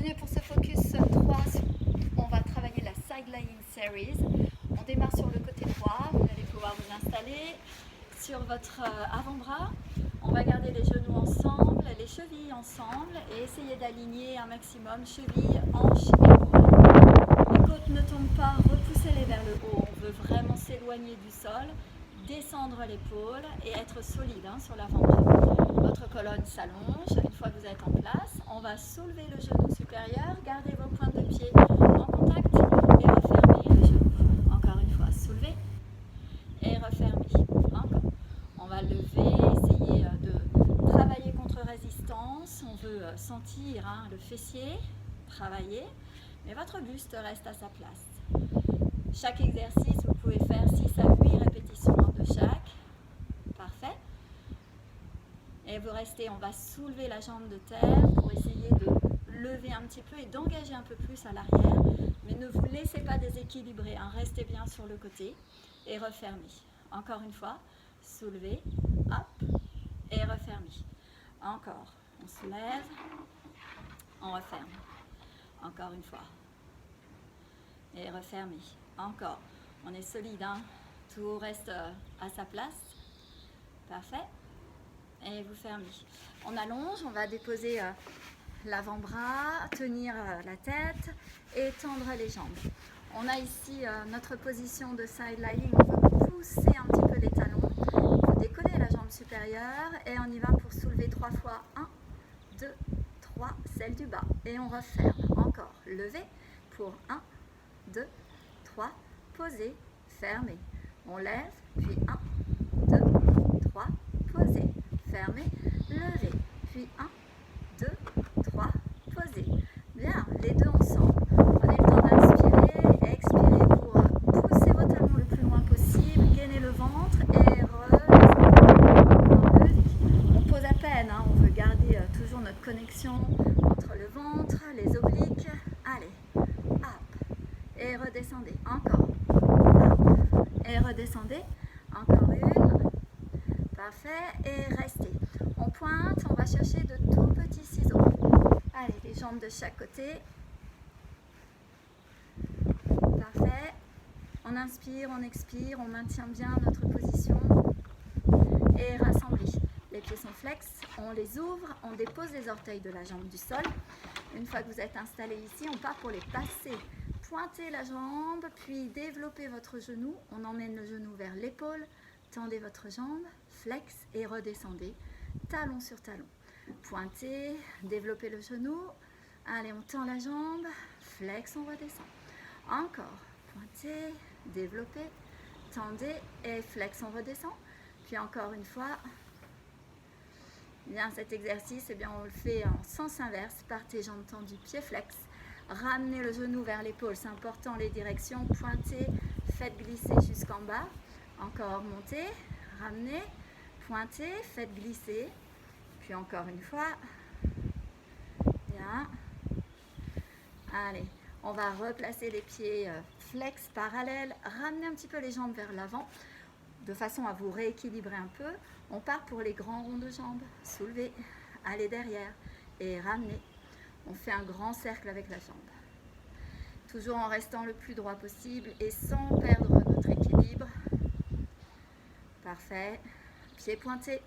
Bienvenue pour ce Focus 3. On va travailler la Side Lying Series. On démarre sur le côté droit. Vous allez pouvoir vous installer sur votre avant-bras. On va garder les genoux ensemble, les chevilles ensemble et essayer d'aligner un maximum chevilles, hanches et épaules. Les côtes ne tombent pas, repoussez-les vers le haut. On veut vraiment s'éloigner du sol, descendre l'épaule et être solide sur l'avant-bras. Votre colonne s'allonge. Une fois que vous êtes en place, on va soulever le genou supérieur, gardez vos pointes de pied en contact et refermez le genou. Encore une fois, soulevez et refermez. Encore. On va lever, essayer de travailler contre résistance. On veut sentir le fessier, travailler, mais votre buste reste à sa place. Chaque exercice, vous pouvez faire 6 à 8 répétitions de chaque. Parfait. Et vous restez, on va soulever la jambe de terre pour essayer de lever un petit peu et d'engager un peu plus à l'arrière. Mais ne vous laissez pas déséquilibrer, restez bien sur le côté et refermez. Encore une fois, soulevez, hop, et refermez. Encore, on se lève, on referme. Encore une fois. Et refermez. Encore, on est solide, tout reste à sa place. Parfait. Et vous fermez. On allonge, on va déposer l'avant-bras, tenir la tête et tendre les jambes. On a ici notre position de side lying, on veut pousser un petit peu les talons, vous décollez la jambe supérieure et on y va pour soulever 3 fois. 1, 2, 3, celle du bas. Et on referme. Encore, levez pour 1, 2, 3, posez, fermez. On lève, puis 1, 2, 3, posez. Fermez, levez, puis 1, 2, 3, posez. Bien, les deux ensemble. Prenez le temps d'inspirer, expirez pour pousser vos talons le plus loin possible, gainez le ventre et relevez. On pose à peine, on veut garder toujours notre connexion entre le ventre, les obliques. Allez, hop, et redescendez, encore, hop, et redescendez, encore une. Parfait, et restez. On pointe, on va chercher de tout petits ciseaux. Allez, les jambes de chaque côté. Parfait. On inspire, on expire, on maintient bien notre position. Et rassemblez. Les pieds sont flex, on les ouvre, on dépose les orteils de la jambe du sol. Une fois que vous êtes installé ici, on part pour les passer. Pointez la jambe, puis développez votre genou. On emmène le genou vers l'épaule. Tendez votre jambe, flex et redescendez, talon sur talon. Pointez, développez le genou. Allez, on tend la jambe, flex, on redescend. Encore, pointez, développez, tendez et flex, on redescend. Puis encore une fois. Bien, cet exercice, on le fait en sens inverse. Partez, jambes tendues, pied flex. Ramenez le genou vers l'épaule, c'est important les directions. Pointez, faites glisser jusqu'en bas. Encore montez, ramenez, pointez, faites glisser. Puis encore une fois. Bien. Allez, on va replacer les pieds flex parallèles. Ramenez un petit peu les jambes vers l'avant de façon à vous rééquilibrer un peu. On part pour les grands ronds de jambes. Soulevez, allez derrière et ramenez. On fait un grand cercle avec la jambe. Toujours en restant le plus droit possible et sans perdre notre équilibre. Parfait. Pied pointé.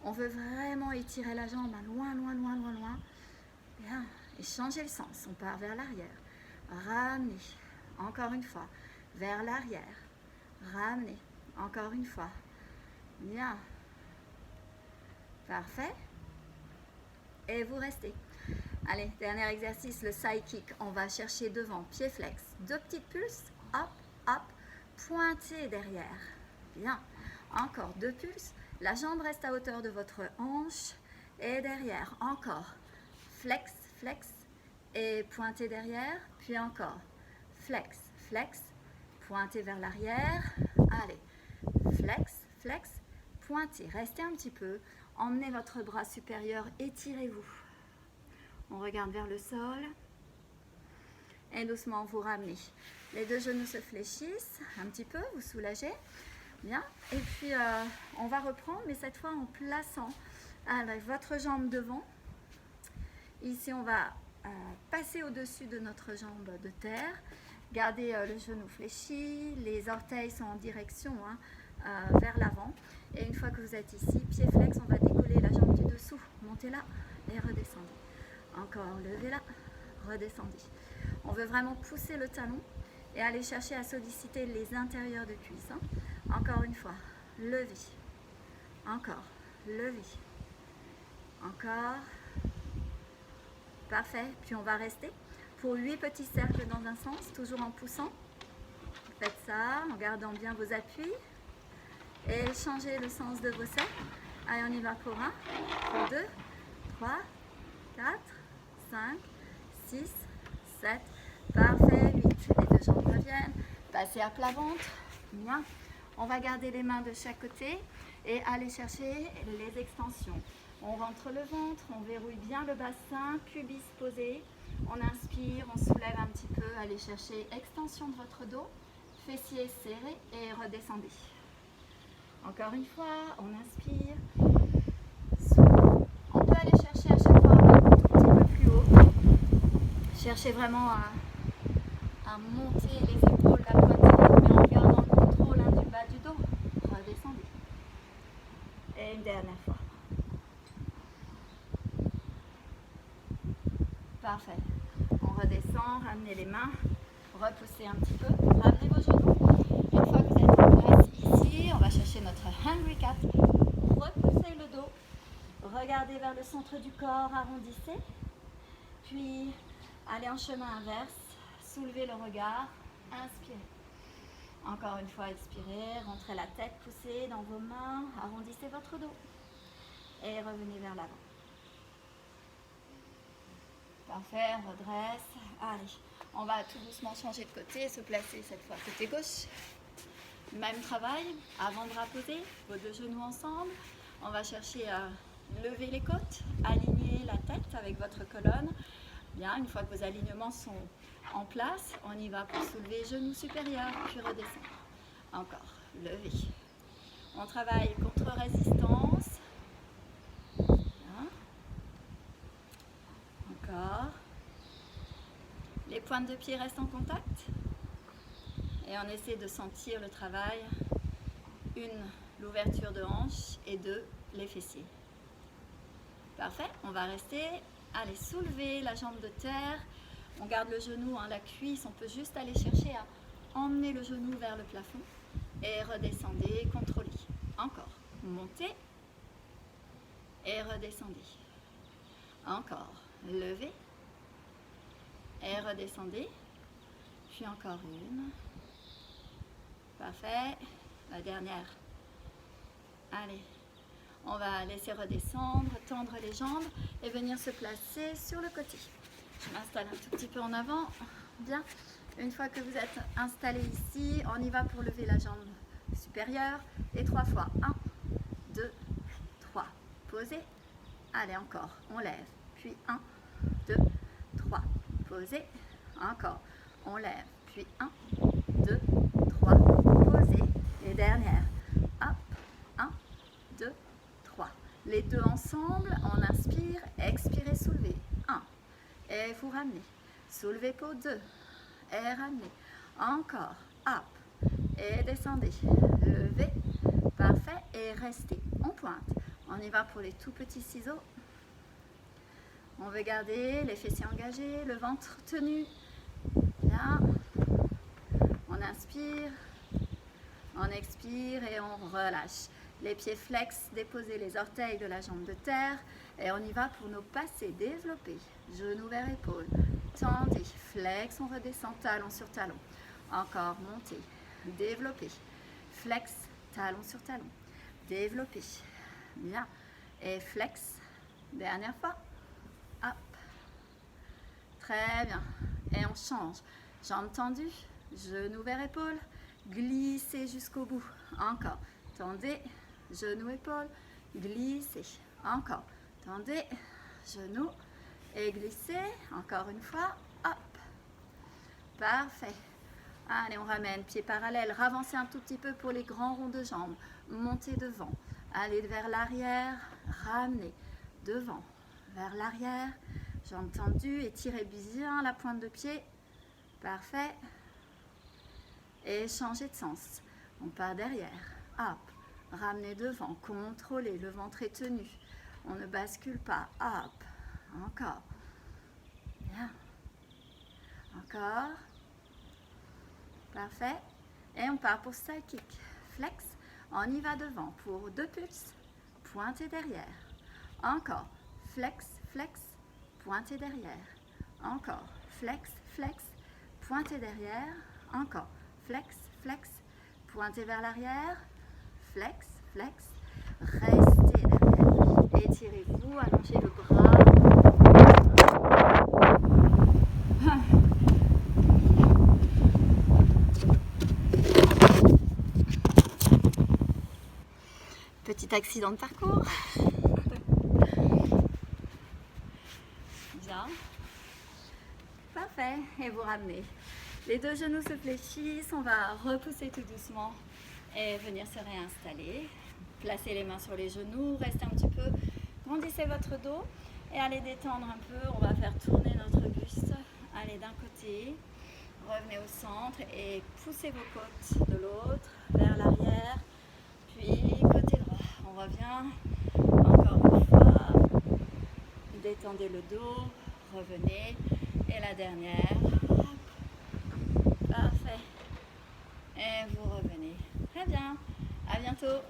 On veut vraiment étirer la jambe loin, loin, loin, loin, loin. Bien. Et changer le sens. On part vers l'arrière. Ramenez. Encore une fois. Vers l'arrière. Ramenez. Encore une fois. Bien. Parfait. Et vous restez. Allez, dernier exercice, le side kick. On va chercher devant. Pied flex. 2 petites pulses. Hop, hop. Pointez derrière. Bien. Encore 2 pulses. La jambe reste à hauteur de votre hanche. Et derrière. Encore. Flex, flex. Et pointez derrière. Puis encore. Flex, flex. Pointez vers l'arrière. Allez. Flex, flex. Pointez. Restez un petit peu. Emmenez votre bras supérieur. Étirez-vous. On regarde vers le sol. Et doucement, vous ramenez. Les deux genoux se fléchissent. Un petit peu. Vous soulagez. Bien, et puis on va reprendre, mais cette fois en plaçant votre jambe devant. Ici, on va passer au-dessus de notre jambe de terre. Gardez le genou fléchi, les orteils sont en direction vers l'avant. Et une fois que vous êtes ici, pied flex, on va décoller la jambe du dessous. Montez là et redescendez. Encore, levez là, redescendez. On veut vraiment pousser le talon et aller chercher à solliciter les intérieurs de cuisse. Encore une fois, levez. Encore, levez. Encore. Parfait. Puis on va rester pour 8 petits cercles dans un sens, toujours en poussant. Faites ça en gardant bien vos appuis. Et changez le sens de vos cercles. Allez, on y va pour 1, pour 2, 3, 4, 5, 6, 7. Parfait. 8. Les deux jambes reviennent. Passez à plat ventre. Bien. On va garder les mains de chaque côté et aller chercher les extensions. On rentre le ventre, on verrouille bien le bassin, pubis posé. On inspire, on soulève un petit peu, allez chercher extension de votre dos, fessiers serrés et redescendez. Encore une fois, on inspire. On peut aller chercher à chaque fois un tout petit peu plus haut. Cherchez vraiment à monter les épaules, la poitrine, mais en gardant le contrôle du bas du dos. Redescendez. Et une dernière fois. Parfait. On redescend, ramenez les mains, repoussez un petit peu, ramenez vos genoux. Une fois que vous êtes en place ici, on va chercher notre hungry cat. Repoussez le dos, regardez vers le centre du corps, arrondissez. Puis, allez en chemin inverse, soulevez le regard, inspirez. Encore une fois, expirez, rentrez la tête, poussez dans vos mains, arrondissez votre dos. Et revenez vers l'avant. Parfait, on redresse. Allez, on va tout doucement changer de côté et se placer cette fois côté gauche. Même travail, avant-bras posé, vos deux genoux ensemble. On va chercher à lever les côtes, aligner la tête avec votre colonne. Bien, une fois que vos alignements sont en place, on y va pour soulever genoux supérieurs, puis redescendre. Encore, lever. On travaille contre résistance. Encore. Les pointes de pied restent en contact. Et on essaie de sentir le travail. 1, l'ouverture de hanche et 2, les fessiers. Parfait. On va rester. Allez, soulever la jambe de terre. On garde le genou, la cuisse. On peut juste aller chercher à emmener le genou vers le plafond. Et redescendez, contrôlez. Encore. Montez. Et redescendez. Encore. Levez et redescendez, puis encore une. Parfait. La dernière. Allez, on va laisser redescendre, tendre les jambes et venir se placer sur le côté. Je m'installe un tout petit peu en avant. Bien. Une fois que vous êtes installé ici, on y va pour lever la jambe supérieure et 3 fois. 1, 2, 3. Posez. Allez, encore. On lève. Puis 1, 2, 3. Posez. Encore. On lève. Puis 1, 2, 3. Posez. Et dernière. Hop. 1, 2, 3. Les deux ensemble. On inspire. Expirez, soulevez. 1. Et vous ramenez. Soulevez pour 2. Et ramenez. Encore. Hop. Et descendez. Levez. Parfait. Et restez. On pointe. On y va pour les tout petits ciseaux. On veut garder les fessiers engagés, le ventre tenu. Bien. On inspire, on expire et on relâche. Les pieds flex, déposez les orteils de la jambe de terre. Et on y va pour nos passés développés. Genoux vers épaule. Tendez, flex, on redescend, talon sur talon. Encore, montez, développez. Flex, talon sur talon. Développez. Bien. Et flex. Dernière fois. Hop. Très bien. Et on change. Jambes tendues, genoux vers épaule. Glissez jusqu'au bout. Encore. Tendez, genoux, épaule. Glissez. Encore. Tendez, genoux et glissez. Encore une fois. Hop. Parfait. Allez, on ramène. Pieds parallèles. Ravancez un tout petit peu pour les grands ronds de jambes. Montez devant. Allez vers l'arrière. Ramenez. Devant. Vers l'arrière. Jambes tendues, étirez bien la pointe de pied. Parfait. Et changez de sens. On part derrière. Hop. Ramenez devant. Contrôlez. Le ventre est tenu. On ne bascule pas. Hop. Encore. Bien. Encore. Parfait. Et on part pour side kick. Flex. On y va devant pour 2 pulses. Pointez derrière. Encore. Flex, flex. Pointez derrière. Encore. Flex, flex. Pointez derrière. Encore. Flex, flex. Pointez vers l'arrière. Flex, flex. Restez derrière. Étirez-vous, allongez le bras. Petit accident de parcours. Bien. Parfait. Et vous ramenez. Les deux genoux se fléchissent. On va repousser tout doucement et venir se réinstaller. Placez les mains sur les genoux. Restez un petit peu. Grandissez votre dos et allez détendre un peu. On va faire tourner notre buste. Allez d'un côté. Revenez au centre et poussez vos côtes de l'autre vers l'arrière. Puis côté droit. On revient. Encore une fois. Détendez le dos. Revenez. Et la dernière. Parfait. Et vous revenez. Très bien. À bientôt.